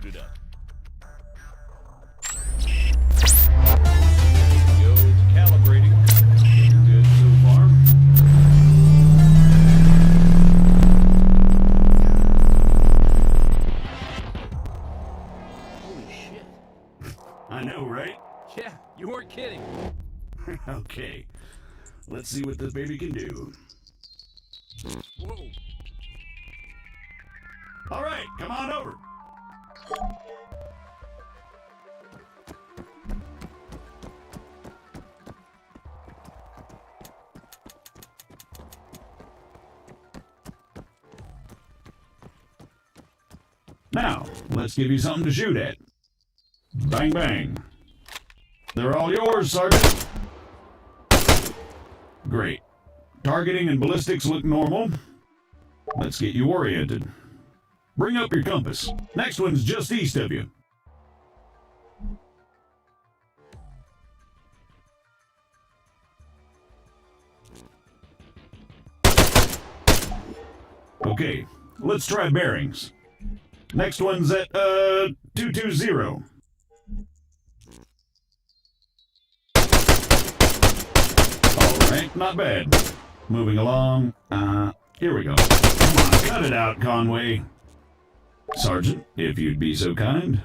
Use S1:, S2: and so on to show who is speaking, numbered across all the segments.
S1: booted up. Calibrating. Good so far. Holy shit.
S2: I know, right?
S1: Yeah, you weren't kidding.
S2: Okay. Let's see what this baby can do.
S1: Whoa.
S2: All right, come on over. Now, let's give you something to shoot at. Bang, bang. They're all yours, Sergeant. Great. Targeting and ballistics look normal. Let's get you oriented. Bring up your compass. Next one's just east of you. Okay, let's try bearings. Next one's at, 220. Alright, not bad. Moving along. Here we go. Come on, cut it out, Conway. Sergeant, if you'd be so kind.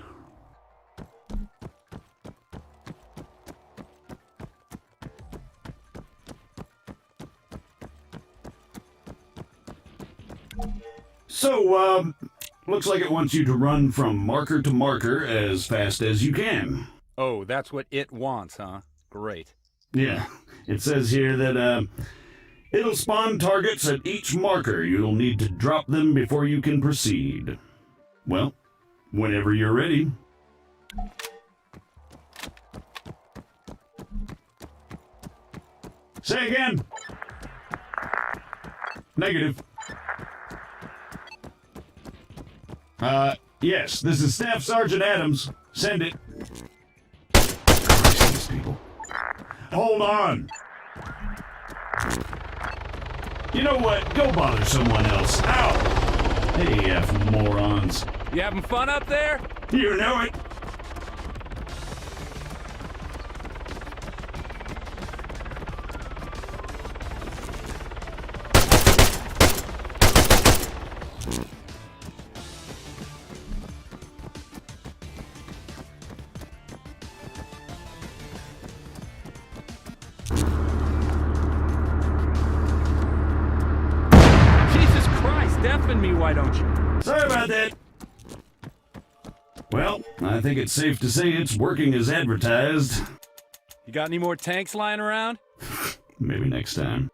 S2: So, looks like it wants you to run from marker to marker as fast as you can.
S1: Oh, that's what it wants, huh? Great.
S2: Yeah, it says here that, it'll spawn targets at each marker. You'll need to drop them before you can proceed. Well, whenever you're ready. Say again. Negative. Yes, this is Staff Sergeant Adams. Send it. Christ, these people. Hold on. You know what? Go bother someone else. Ow! Hey, F morons.
S1: You having fun up there?
S2: You know it.
S1: Deafen me, why don't you?
S2: Sorry about that. Well, I think it's safe to say it's working as advertised.
S1: You got any more tanks lying around?
S2: Maybe next time.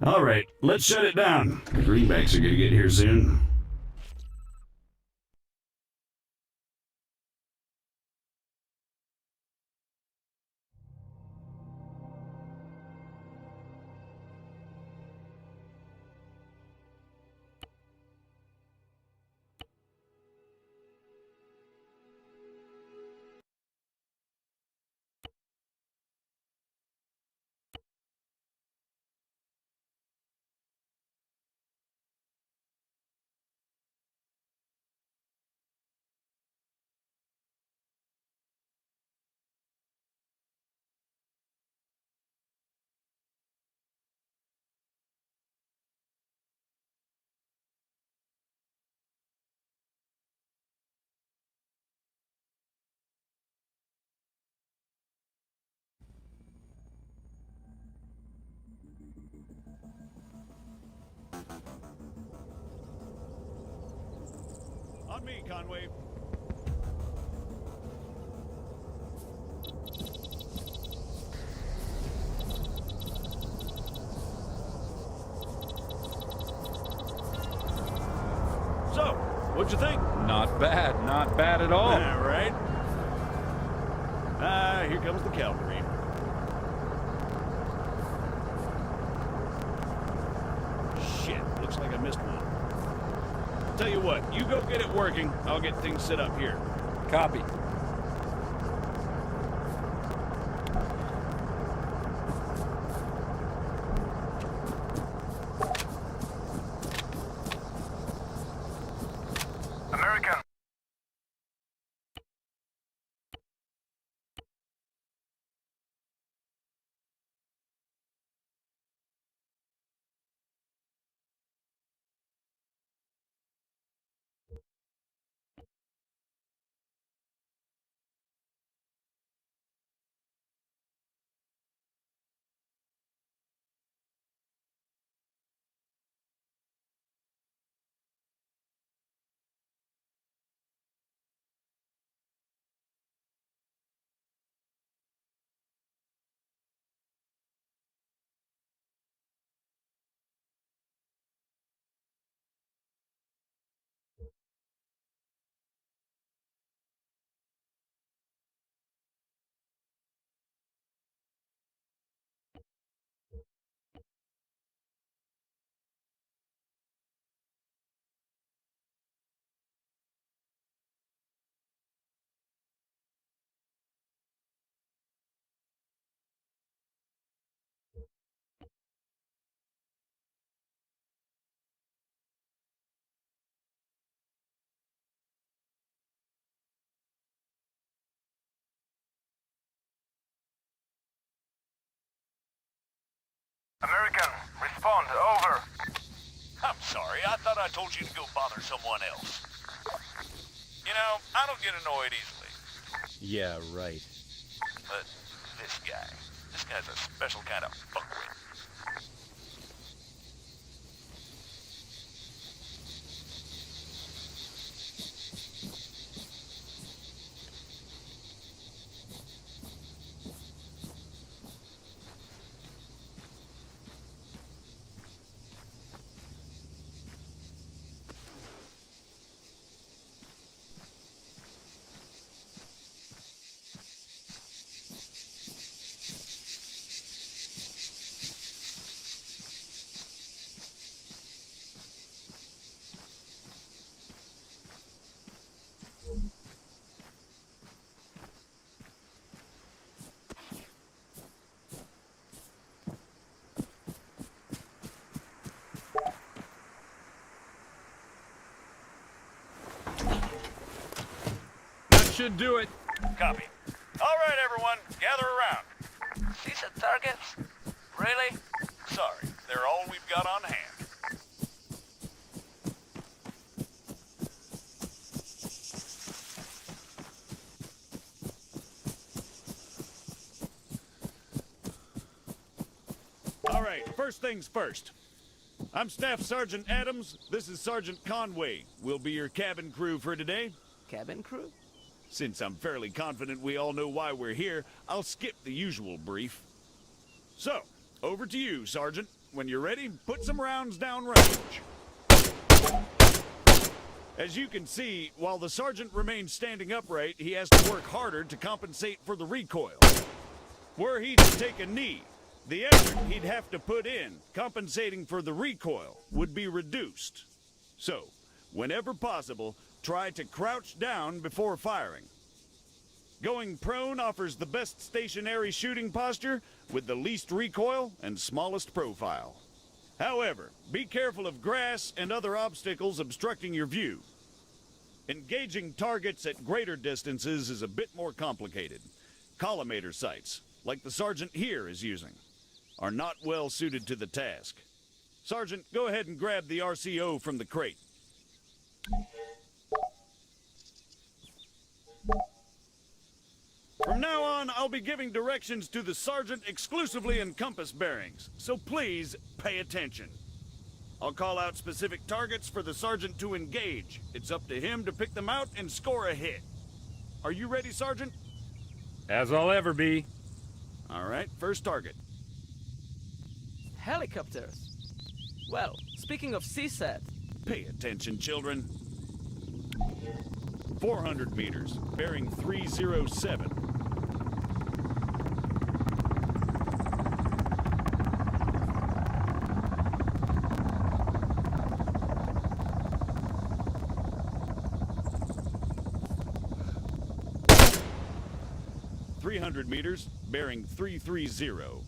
S2: All right, let's shut it down. The greenbacks are gonna get here soon. On me, Conway. So, what'd you think?
S1: Not bad, not bad at all.
S2: All right. Here comes the cavalry. Shit, looks like I missed one. Tell you what, you go get it working. I'll get things set up here.
S1: Copy.
S3: American, respond, over.
S4: I'm sorry, I thought I told you to go bother someone else. You know, I don't get annoyed easily.
S1: Yeah, right.
S4: But this guy's a special kind of fuckwit.
S1: That should do it.
S4: Copy. All right, everyone, gather around.
S3: These are targets? Really?
S4: Sorry, they're all we've got on hand.
S5: All right, first things first. I'm Staff Sergeant Adams. This is Sergeant Conway. We'll be your cabin crew for today.
S3: Cabin crew?
S5: Since I'm fairly confident we all know why we're here, I'll skip the usual brief. So, over to you, Sergeant. When you're ready, put some rounds down range. As you can see, while the Sergeant remains standing upright, he has to work harder to compensate for the recoil. Were he to take a knee, the effort he'd have to put in, compensating for the recoil, would be reduced. So, whenever possible, try to crouch down before firing. Going prone offers the best stationary shooting posture with the least recoil and smallest profile. However, be careful of grass and other obstacles obstructing your view. Engaging targets at greater distances is a bit more complicated. Collimator sights, like the Sergeant here is using, are not well suited to the task. Sergeant, go ahead and grab the RCO from the crate. From now on, I'll be giving directions to the Sergeant exclusively in compass bearings, so please pay attention. I'll call out specific targets for the Sergeant to engage. It's up to him to pick them out and score a hit. Are you ready, Sergeant?
S1: As I'll ever be.
S5: All right, first target.
S3: Helicopters. Well, speaking of CSAT,
S5: Pay attention, children. 400 meters, bearing 307. Meters, bearing 330.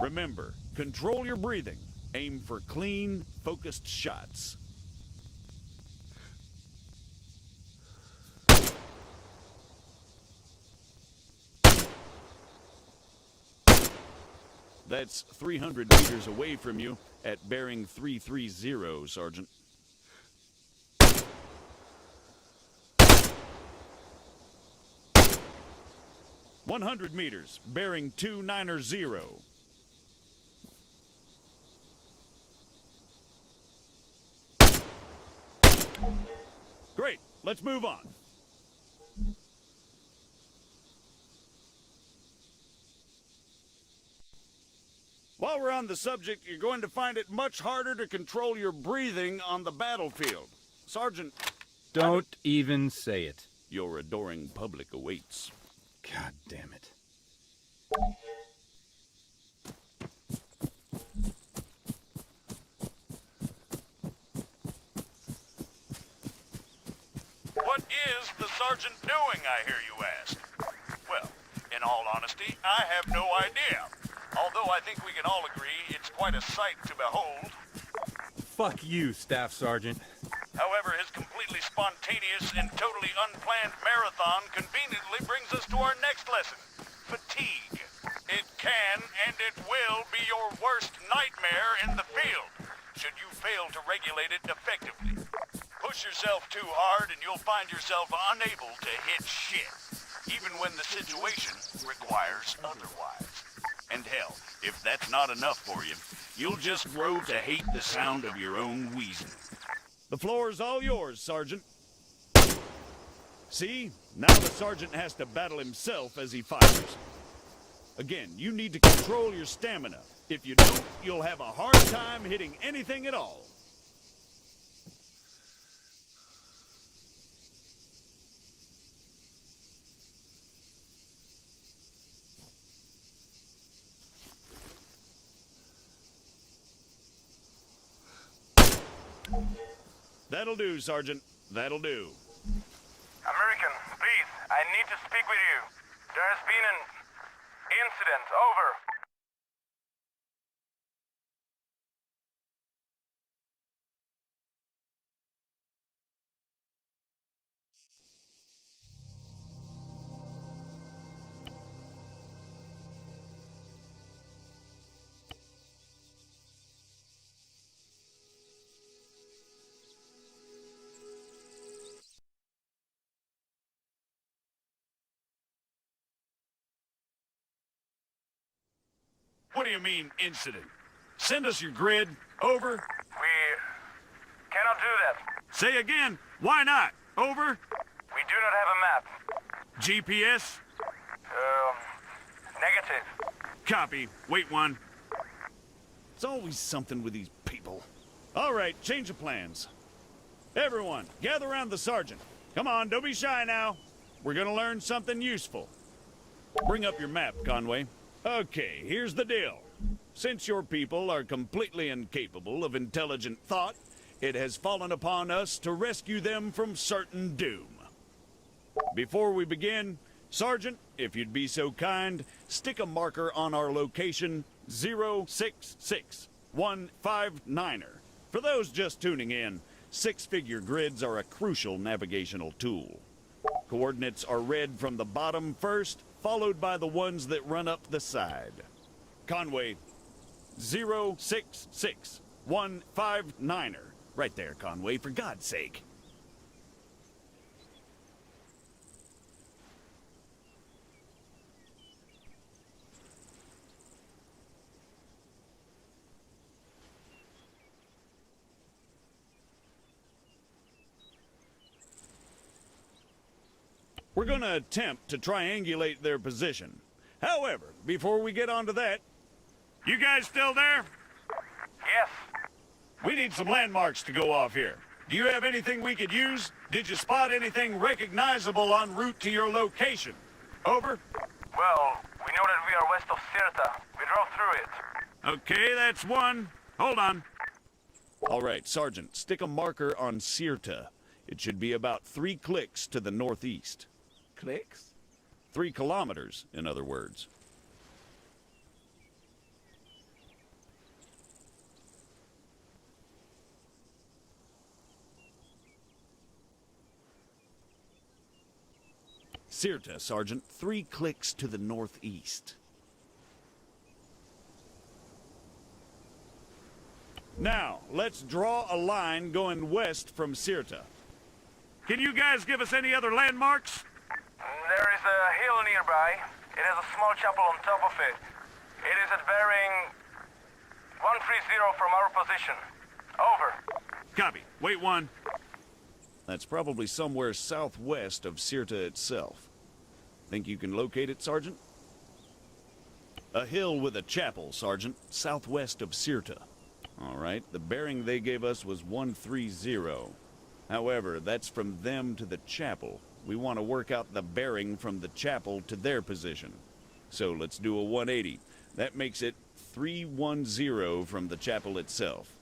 S5: Remember, control your breathing. Aim for clean, focused shots. That's 300 meters away from you at bearing 330, Sergeant. $100 meters, bearing 290. Great, let's move on. While we're on the subject, you're going to find it much harder to control your breathing on the battlefield. Sergeant,
S1: Don't even say it.
S5: your adoring public awaits.
S1: God damn it.
S4: What is the Sergeant doing, I hear you ask? Well, in all honesty, I have no idea. Although I think we can all agree it's quite a sight to behold.
S1: Fuck you, Staff Sergeant.
S4: However, his completely spontaneous and totally unplanned marathon conveniently brings us to our next lesson. Fatigue. It can and it will be your worst hard and you'll find yourself unable to hit shit, even when the situation requires otherwise. And hell, if that's not enough for you, you'll just grow to hate the sound of your own wheezing.
S5: The floor's all yours, Sergeant. See? Now the Sergeant has to battle himself as he fires. Again, you need to control your stamina. If you don't, you'll have a hard time hitting anything at all. That'll do, Sergeant. That'll do.
S6: American, please, I need to speak with you. There has been an incident. Over.
S5: What do you mean, incident? Send us your grid. Over.
S6: We cannot do that.
S5: Say again. Why not? Over.
S6: We do not have a map.
S5: GPS.
S6: Negative.
S5: Copy. Wait one. It's always something with these people. All right, change of plans. Everyone, gather around the sergeant. Come on, don't be shy now. We're gonna learn something useful. Bring up your map, Conway. Okay, here's the deal. Since your people are completely incapable of intelligent thought, it has fallen upon us to rescue them from certain doom. Before we begin, Sergeant, if you'd be so kind, stick a marker on our location 066159er. For those just tuning in, six-figure grids are a crucial navigational tool. Coordinates are read from the bottom first, followed by the ones that run up the side. Conway, 066159er. Right there, Conway, for God's sake. We're gonna attempt to triangulate their position. However, before we get onto that, you guys still there?
S6: Yes.
S5: We need some landmarks to go off here. Do you have anything we could use? Did you spot anything recognizable en route to your location? Over.
S6: Well, we know that we are west of Sirta. We drove through it.
S5: Okay, that's one. Hold on. All right, Sergeant, stick a marker on Sirta. It should be about 3 clicks to the northeast.
S3: Clicks?
S5: 3 kilometers, in other words. Sirta, Sergeant, 3 clicks to the northeast. Now, let's draw a line going west from Sirta. Can you guys give us any other landmarks?
S6: There is a hill nearby. It has a small chapel on top of it. It is at bearing 130 from our position. Over.
S5: Copy. Wait one. That's probably somewhere southwest of Sirta itself. Think you can locate it, Sergeant? A hill with a chapel, Sergeant, southwest of Sirta. All right, the bearing they gave us was 130. However, that's from them to the chapel. We want to work out the bearing from the chapel to their position. So let's do a 180. That makes it 310 from the chapel itself.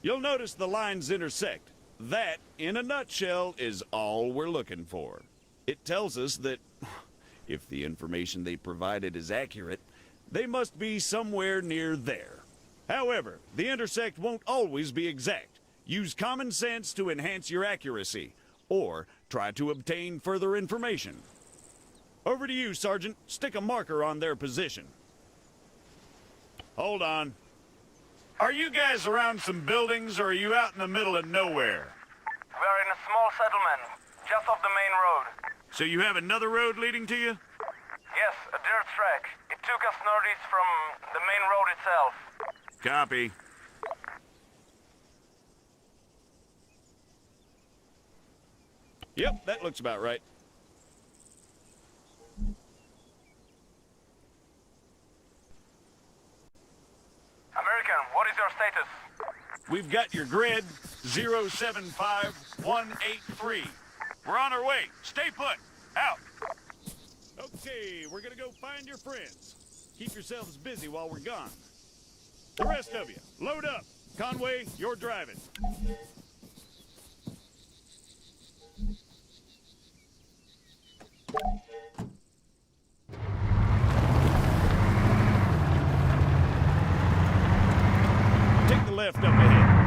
S5: You'll notice the lines intersect. That, in a nutshell, is all we're looking for. It tells us that, if the information they provided is accurate, they must be somewhere near there. However, the intersect won't always be exact. Use common sense to enhance your accuracy, or try to obtain further information. Over to you, Sergeant. Stick a marker on their position. Hold on. Are you guys around some buildings, or are you out in the middle of nowhere?
S6: We are in a small settlement, just off the main road.
S5: So you have another road leading to you?
S6: Yes, a dirt track. It took us northeast from the main road itself.
S5: Copy. Yep, that looks about right.
S6: American, what is your status?
S5: We've got your grid 075183.
S4: We're on our way. Stay put. Out.
S5: Okay, we're gonna go find your friends. Keep yourselves busy while we're gone. The rest of you, load up. Conway, you're driving. Take the left up ahead.